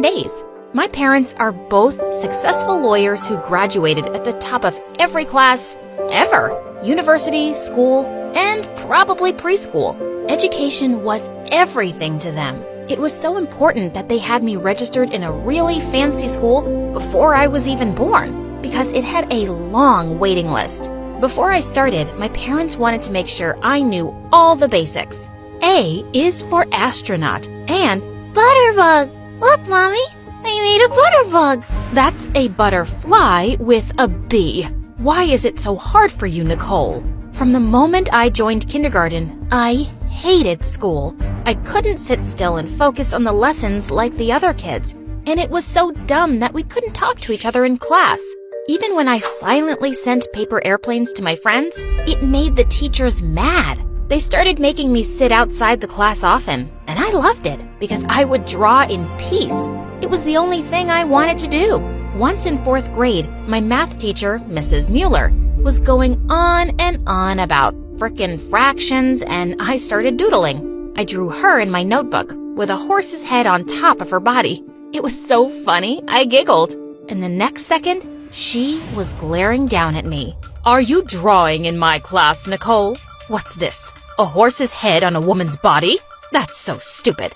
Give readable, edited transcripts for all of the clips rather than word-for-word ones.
days. My parents are both successful lawyers who graduated at the top of every class ever. University, school, and probably preschool. Education was everything to them. It was so important that they had me registered in a really fancy school before I was even born, because it had a long waiting list. Before I started, my parents wanted to make sure I knew all the basics. A is for astronaut and Butterbug! Look, Mommy! I made a butterbug! That's a butterfly with a B. Why is it so hard for you, Nicole? From the moment I joined kindergarten, I hated school. I couldn't sit still and focus on the lessons like the other kids, and it was so dumb that we couldn't talk to each other in class. Even when I silently sent paper airplanes to my friends, it made the teachers mad. They started making me sit outside the class often, and I loved it because I would draw in peace. It was the only thing I wanted to do. Once in 4th grade, my math teacher, Mrs. Mueller, was going on and on about frickin' fractions, and I started doodling. I drew her in my notebook with a horse's head on top of her body. It was so funny, I giggled. And the next second, she was glaring down at me. "Are you drawing in my class, Nicole? What's this? A horse's head on a woman's body? That's so stupid."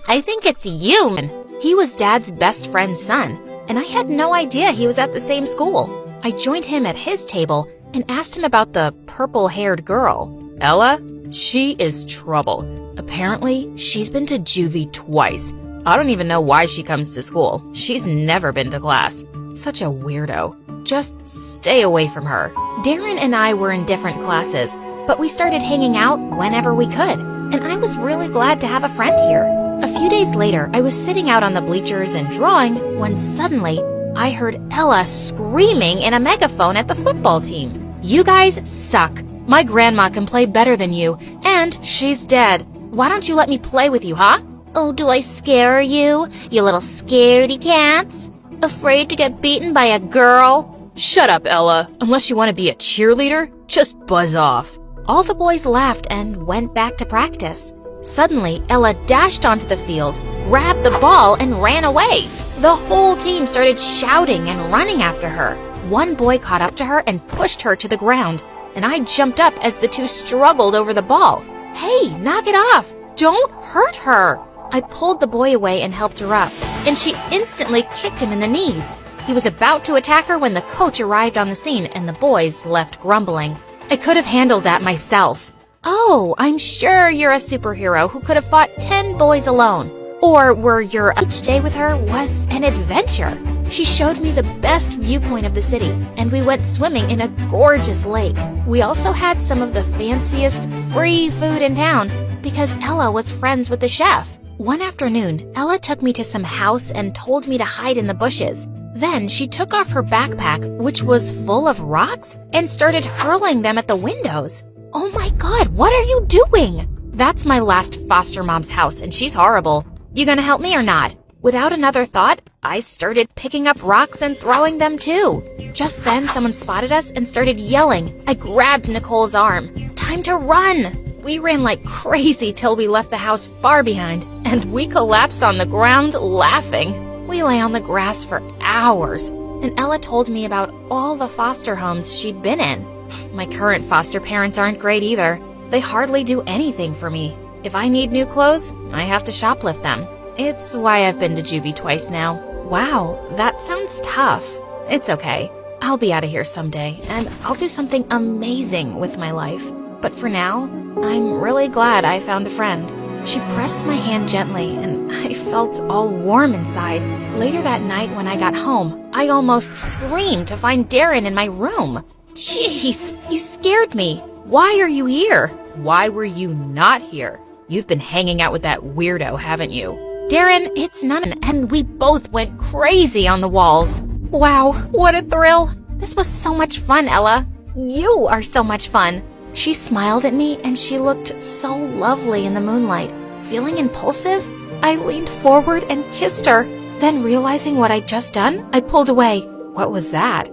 I think it's you. He was Dad's best friend's son, and I had no idea he was at the same school. I joined him at his table and asked him about the purple-haired girl. "Ella? She is trouble. Apparently, she's been to juvie twice. I don't even know why she comes to school. She's never been to class. Such a weirdo. Just stay away from her." Darren and I were in different classes, but we started hanging out whenever we could, and I was really glad to have a friend here. A few days later, I was sitting out on the bleachers and drawing when suddenly I heard Ella screaming in a megaphone at the football team. "You guys suck. My grandma can play better than you, and she's dead. Why don't you let me play with you, huh?" Oh, do I scare you, you little scaredy cats? Afraid to get beaten by a girl? "Shut up, Ella. Unless you want to be a cheerleader, just buzz off." All the boys laughed and went back to practice. Suddenly, Ella dashed onto the field, grabbed the ball, and ran away. The whole team started shouting and running after her. One boy caught up to her and pushed her to the ground, and I jumped up as the two struggled over the ball. "Hey, knock it off! Don't hurt her!" I pulled the boy away and helped her up, and she instantly kicked him in the knees. He was about to attack her when the coach arrived on the scene and the boys left grumbling. I could have handled that myself. "Oh, I'm sure you're a superhero who could have fought 10 boys alone. Or were your each day with her was an adventure. She showed me the best viewpoint of the city, and we went swimming in a gorgeous lake. We also had some of the fanciest free food in town because Ella was friends with the chef. One afternoon, Ella took me to some house and told me to hide in the bushes. Then she took off her backpack, which was full of rocks, and started hurling them at the windows. Oh my God, what are you doing? That's my last foster mom's house, and she's horrible. You gonna help me or not? Without another thought, I started picking up rocks and throwing them too. Just then, someone spotted us and started yelling. I grabbed Nicole's arm. Time to run! We ran like crazy till we left the house far behind, and we collapsed on the ground laughing. We lay on the grass for hours, and Ella told me about all the foster homes she'd been in. My current foster parents aren't great either. They hardly do anything for me. If I need new clothes, I have to shoplift them. It's why I've been to juvie twice now. Wow, that sounds tough. It's okay. I'll be out of here someday, and I'll do something amazing with my life. But for now, I'm really glad I found a friend. She pressed my hand gently, and I felt all warm inside. Later that night when I got home, I almost screamed to find Darren in my room. Jeez, you scared me. Why are you here? Why were you not here? You've been hanging out with that weirdo, haven't you? Darren, it's none, and we both went crazy on the walls. Wow, what a thrill. This was so much fun, Ella. You are so much fun. She smiled at me, and she looked so lovely in the moonlight. Feeling impulsive, I leaned forward and kissed her. Then, realizing what I'd just done, I pulled away. What was that?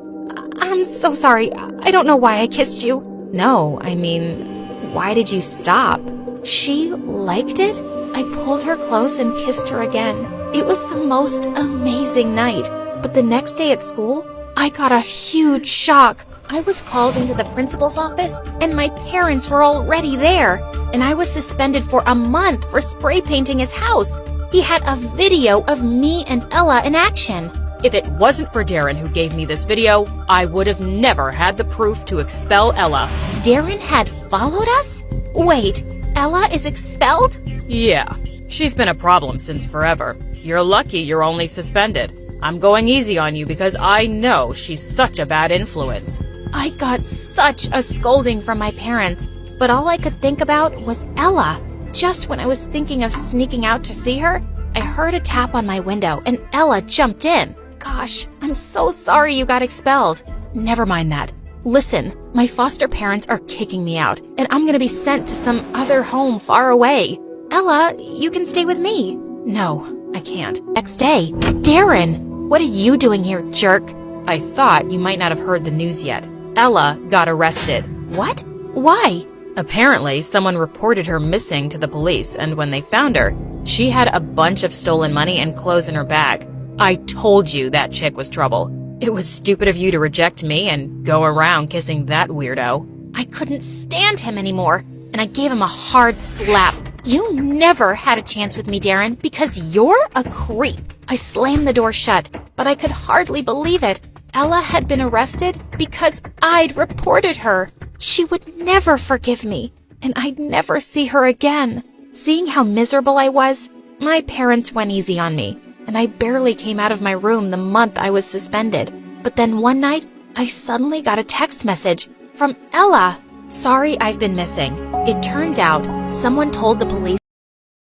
I'm so sorry. I don't know why I kissed you. No, I mean, why did you stop? She liked it? I pulled her close and kissed her again. It was the most amazing night. But the next day at school, I got a huge shock. I was called into the principal's office, and my parents were already there. And I was suspended for a month for spray painting his house. He had a video of me and Ella in action. If it wasn't for Darren who gave me this video, I would have never had the proof to expel Ella. Darren had followed us? Wait, Ella is expelled? Yeah, she's been a problem since forever. You're lucky you're only suspended. I'm going easy on you because I know she's such a bad influence. I got such a scolding from my parents, but all I could think about was Ella. Just when I was thinking of sneaking out to see her, I heard a tap on my window and Ella jumped in. Gosh, I'm so sorry you got expelled. Never mind that. Listen, my foster parents are kicking me out, and I'm gonna be sent to some other home far away. Ella, you can stay with me. No, I can't. Next day, Darren, what are you doing here, jerk? I thought you might not have heard the news yet. Ella got arrested. What? Why? Apparently, someone reported her missing to the police, and when they found her, she had a bunch of stolen money and clothes in her bag. I told you that chick was trouble. It was stupid of you to reject me and go around kissing that weirdo. I couldn't stand him anymore, and I gave him a hard slap. You never had a chance with me, Darren, because you're a creep. I slammed the door shut, but I could hardly believe it. Ella had been arrested because I'd reported her. She would never forgive me, and I'd never see her again. Seeing how miserable I was, my parents went easy on me, and I barely came out of my room the month I was suspended. But then one night, I suddenly got a text message from Ella. Sorry I've been missing. It turns out someone told the police.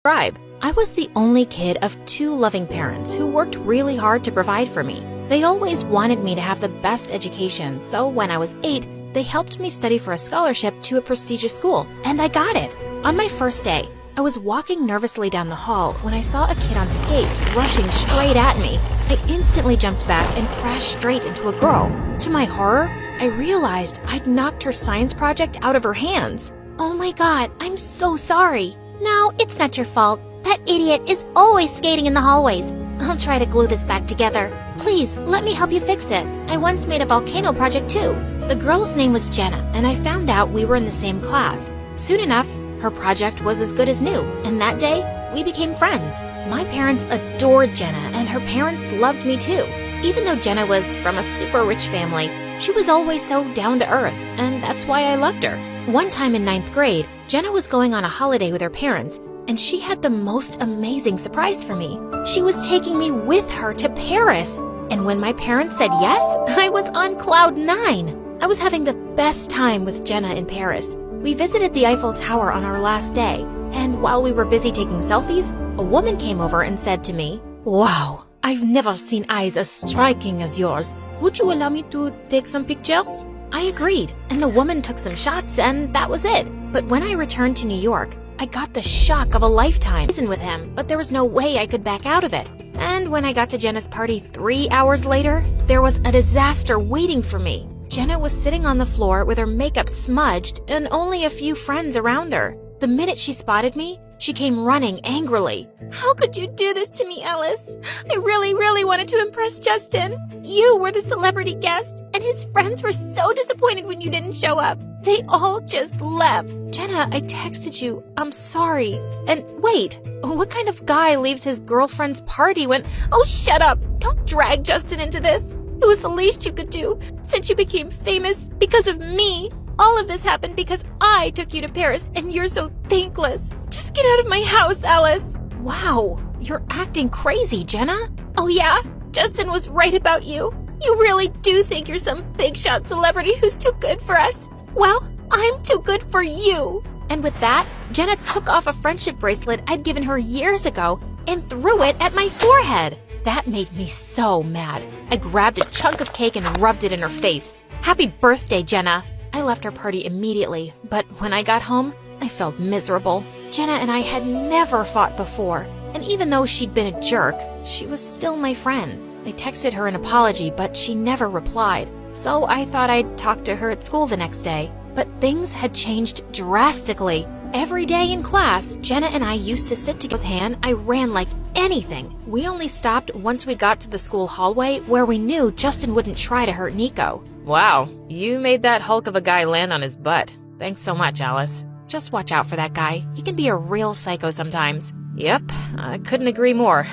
I was the only kid of 2 loving parents who worked really hard to provide for me. They always wanted me to have the best education, so when I was 8, they helped me study for a scholarship to a prestigious school, and I got it. On my first day, I was walking nervously down the hall when I saw a kid on skates rushing straight at me. I instantly jumped back and crashed straight into a girl. To my horror, I realized I'd knocked her science project out of her hands. Oh my god, I'm so sorry. No, it's not your fault. That idiot is always skating in the hallways. I'll try to glue this back together. Please, let me help you fix it. I once made a volcano project too. The girl's name was Jenna, and I found out we were in the same class. Soon enough, her project was as good as new, and that day, we became friends. My parents adored Jenna, and her parents loved me too. Even though Jenna was from a super rich family, she was always so down to earth, and that's why I loved her. One time in 9th grade, Jenna was going on a holiday with her parents, and she had the most amazing surprise for me. She was taking me with her to Paris. And when my parents said yes, I was on cloud 9. I was having the best time with Jenna in Paris. We visited the Eiffel Tower on our last day, and while we were busy taking selfies, a woman came over and said to me, "Wow, I've never seen eyes as striking as yours. Would you allow me to take some pictures?" I agreed, and the woman took some shots, and that was it. But when I returned to New York, I got the shock of a lifetime with him, but there was no way I could back out of it. And when I got to Jenna's party 3 hours later, there was a disaster waiting for me. Jenna was sitting on the floor with her makeup smudged and only a few friends around her. The minute she spotted me, she came running angrily. "How could you do this to me, Alice? I really wanted to impress Justin. You were the celebrity guest, and his friends were so disappointed when you didn't show up. They all just left. Jenna, I texted you. I'm sorry. And wait, what kind of guy leaves his girlfriend's party when— Oh, shut up. Don't drag Justin into this. It was the least you could do, since you became famous because of me. All of this happened because I took you to Paris, and you're so thankless. Just get out of my house, Alice." Wow, you're acting crazy, Jenna. "Oh yeah? Justin was right about you. You really do think you're some big shot celebrity who's too good for us. Well, I'm too good for you." And with that, Jenna took off a friendship bracelet I'd given her years ago and threw it at my forehead. That made me so mad. I grabbed a chunk of cake and rubbed it in her face. "Happy birthday, Jenna." I left her party immediately, but when I got home, I felt miserable. Jenna and I had never fought before, and even though she'd been a jerk, she was still my friend. I texted her an apology, but she never replied, so I thought I'd talk to her at school the next day. But things had changed drastically. Every day in class, Jenna and I used to sit together. Hand, I ran like anything. We only stopped once we got to the school hallway where we knew Justin wouldn't try to hurt Nico. Wow, you made that hulk of a guy land on his butt. Thanks so much, Alice. Just watch out for that guy. He can be a real psycho sometimes. Yep, I couldn't agree more.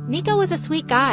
Nico was a sweet guy.